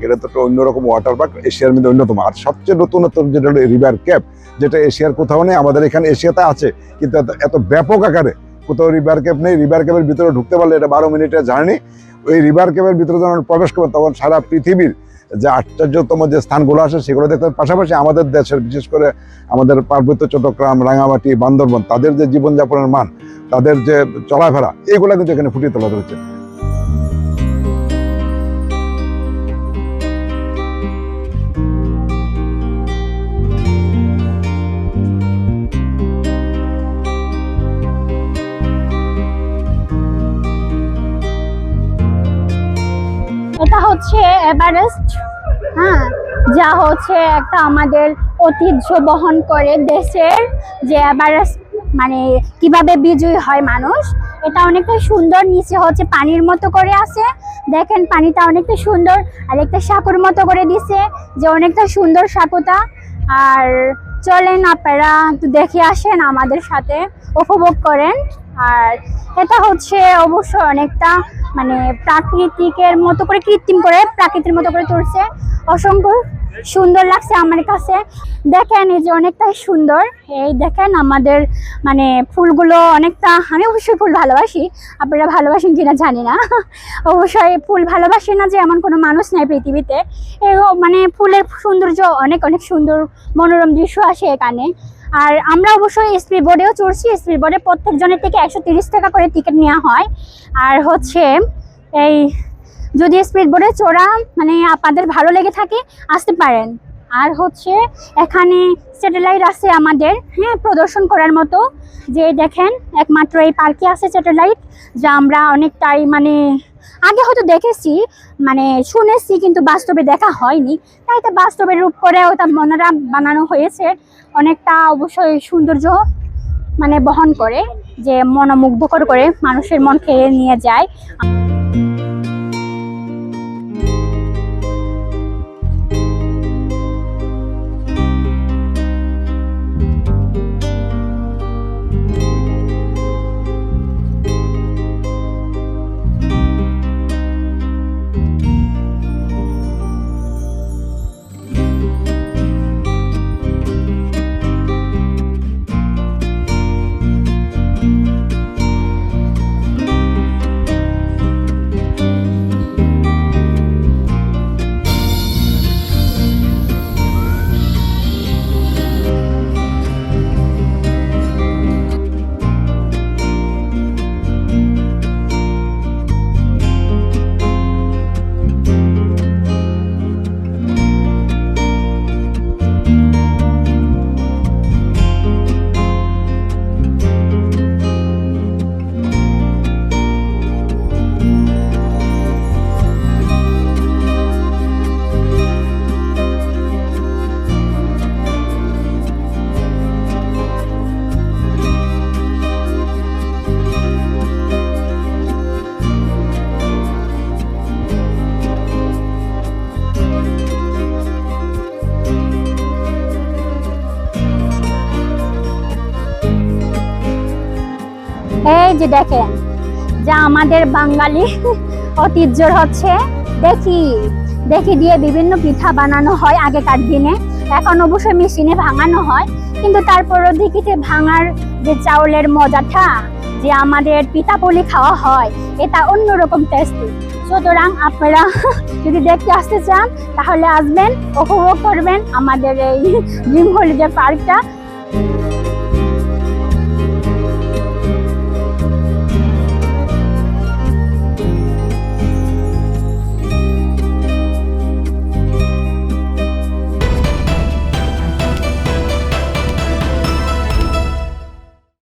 এটা তো একটা অন্যরকম ওয়াটার পার্ক, এশিয়ার মধ্যে অন্যতম। আর সবচেয়ে নতুনতম যেটা হলো রিভার ক্যাপ, যেটা এশিয়ার কোথাও নেই, আমাদের এখানে এশিয়াতে আছে কিন্তু এত ব্যাপক আকারে কোথাও রিভার ক্যাপ নেই। রিভার ক্যাপের ভিতরে ঢুকতে পারলে এটা 12 মিনিটের জার্নি। ওই রিভার ক্যাপের ভিতরে যখন প্রবেশ করবেন তখন সারা পৃথিবীর যে আশ্চর্যতম যে স্থানগুলো আসে সেগুলো দেখতে, পাশাপাশি আমাদের দেশের বিশেষ করে আমাদের পার্বত্য চট্টগ্রাম, রাঙামাটি, বান্দরবন, তাদের যে জীবনযাপনের মান, তাদের যে চলাফেরা, এগুলো কিন্তু এখানে ফুটিয়ে তোলা হচ্ছে। এটা হচ্ছে এভারেস্ট, হ্যাঁ, যা হচ্ছে একটা আমাদের ঐতিহ্য বহন করে দেশের, যে এভারেস্ট মানে কিভাবে বিজয়ী হয় মানুষ। এটা অনেকটা সুন্দর, নিচে হচ্ছে পানির মতো করে আছে, দেখেন পানিটা অনেকটা সুন্দর, আর একটা সাঁকুর মতো করে দিছে, যে অনেকটা সুন্দর সাঁকুটা। আর চলেন আপনারা একটু দেখে আসেন, আমাদের সাথে উপভোগ করেন। আর এটা হচ্ছে অবশ্য অনেকটা মানে প্রাকৃতিকের মতো করে, কৃত্রিম করে প্রাকৃতির মতো করে তুলছে, অসংখ্য সুন্দর লাগছে আমার কাছে। দেখেন এই যে অনেকটাই সুন্দর, এই দেখেন আমাদের মানে ফুলগুলো অনেকটা, আমি অবশ্যই ফুল ভালোবাসি, আপনারা ভালোবাসেন কিনা জানি না, অবশ্যই ফুল ভালোবাসি না যে এমন কোনো মানুষ নাই পৃথিবীতে। মানে ফুলের সৌন্দর্য অনেক অনেক সুন্দর মনোরম দৃশ্য আসে এখানে। আর আমরা অবশ্যই স্পিড বোর্ডেও চড়ছি, স্পিড বোর্ডে প্রত্যেকজনের থেকে 130 টাকা করে টিকিট নেওয়া হয়। আর হচ্ছে এই যদি স্পিড বোর্ডে চড়া মানে আপনাদের ভালো লেগে থাকে আসতে পারেন। আর হচ্ছে এখানে স্যাটেলাইট আছে আমাদের, হ্যাঁ, প্রদর্শন করার মতো, যে দেখেন একমাত্র এই পার্কে আছে স্যাটেলাইট, যা আমরা অনেকটাই মানে আগে হয়তো দেখেছি, মানে শুনেছি, কিন্তু বাস্তবে দেখা হয়নি। তাই তো বাস্তবে রূপ করে ওটা মনোরা বানানো হয়েছে, অনেকটা অবশ্যই সৌন্দর্য মানে বহন করে, যে মনোমুগ্ধকর করে মানুষের মন খেয়ে নিয়ে যায়। এই যে দেখেন, যা আমাদের বাঙালি ঐতিহ্যর হচ্ছে দেখি দেখি দিয়ে বিভিন্ন পিঠা বানানো হয় আগেকার দিনে, এখন অবশ্যই মেশিনে ভাঙানো হয়, কিন্তু তারপরও দেখিতে ভাঙার যে চাউলের মজাটা, যে আমাদের পিঠাপুলি খাওয়া হয়, এটা অন্যরকম টেস্টি। সুতরাং আপনারা যদি দেখতে আসতে চান তাহলে আসবেন, উপভোগ করবেন আমাদের এই ড্রিম হলিডে পার্কটা।